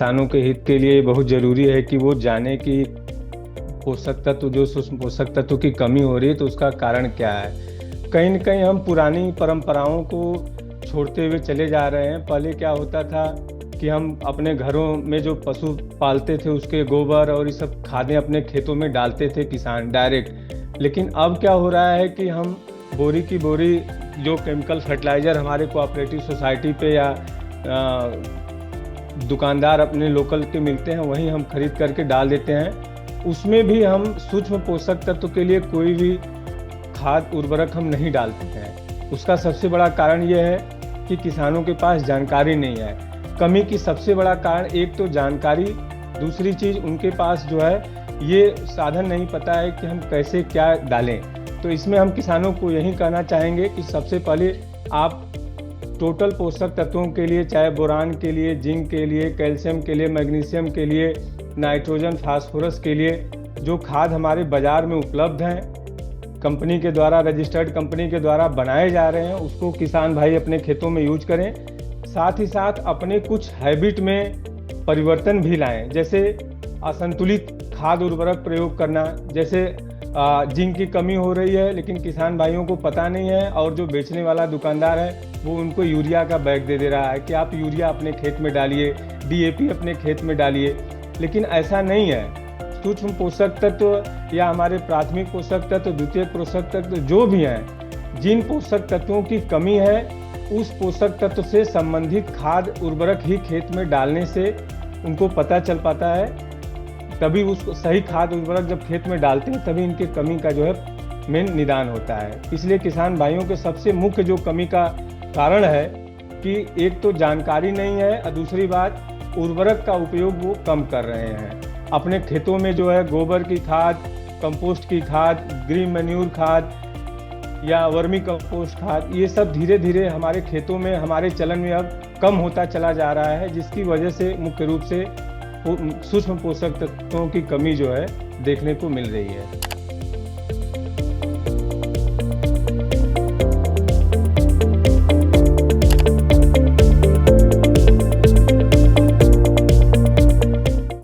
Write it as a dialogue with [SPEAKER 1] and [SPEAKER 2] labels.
[SPEAKER 1] किसानों के हित के लिए बहुत ज़रूरी है कि वो जाने कि पोषक तत्व जो सूक्ष्म पोषक तत्व की कमी हो रही है तो उसका कारण क्या है। कहीं न कहीं हम पुरानी परंपराओं को छोड़ते हुए चले जा रहे हैं। पहले क्या होता था कि हम अपने घरों में जो पशु पालते थे उसके गोबर और ये सब खादें अपने खेतों में डालते थे किसान डायरेक्ट। लेकिन अब क्या हो रहा है कि हम बोरी की बोरी जो केमिकल फर्टिलाइज़र हमारे कोऑपरेटिव सोसाइटी पे या दुकानदार अपने लोकल के मिलते हैं वहीं हम खरीद करके डाल देते हैं। उसमें भी हम सूक्ष्म पोषक तत्व के लिए कोई भी खाद उर्वरक हम नहीं डालते हैं। उसका सबसे बड़ा कारण यह है कि किसानों के पास जानकारी नहीं है। कमी की सबसे बड़ा कारण एक तो जानकारी, दूसरी चीज़ उनके पास जो है ये साधन नहीं पता है कि हम कैसे क्या डालें। तो इसमें हम किसानों को यही कहना चाहेंगे कि सबसे पहले आप टोटल पोषक तत्वों के लिए, चाहे बोरान के लिए, जिंक के लिए, कैल्शियम के लिए, मैग्नीशियम के लिए, नाइट्रोजन, फास्फोरस के लिए जो खाद हमारे बाज़ार में उपलब्ध हैं, कंपनी के द्वारा, रजिस्टर्ड कंपनी के द्वारा बनाए जा रहे हैं, उसको किसान भाई अपने खेतों में यूज करें। साथ ही साथ अपने कुछ हैबिट में परिवर्तन भी लाएं, जैसे असंतुलित खाद उर्वरक प्रयोग करना। जैसे जिंक की कमी हो रही है लेकिन किसान भाइयों को पता नहीं है और जो बेचने वाला दुकानदार है वो उनको यूरिया का बैग दे दे रहा है कि आप यूरिया अपने खेत में डालिए, डीएपी अपने खेत में डालिए। लेकिन ऐसा नहीं है। सूक्ष्म पोषक तत्व या हमारे प्राथमिक पोषक तत्व, द्वितीयक पोषक तत्व जो भी हैं, जिन पोषक तत्वों की कमी है उस पोषक तत्व से संबंधित खाद उर्वरक ही खेत में डालने से उनको पता चल पाता है। तभी उस सही खाद उर्वरक जब खेत में डालते हैं तभी इनके कमी का जो है मेन निदान होता है। इसलिए किसान भाइयों के सबसे मुख्य जो कमी का कारण है कि एक तो जानकारी नहीं है और दूसरी बात उर्वरक का उपयोग वो कम कर रहे हैं। अपने खेतों में जो है गोबर की खाद, कंपोस्ट की खाद, ग्रीन मैन्यूर खाद या वर्मी कंपोस्ट खाद, ये सब धीरे धीरे हमारे खेतों में, हमारे चलन में अब कम होता चला जा रहा है, जिसकी वजह से मुख्य रूप से सूक्ष्म पोषक तत्वों की कमी जो है देखने को मिल रही है।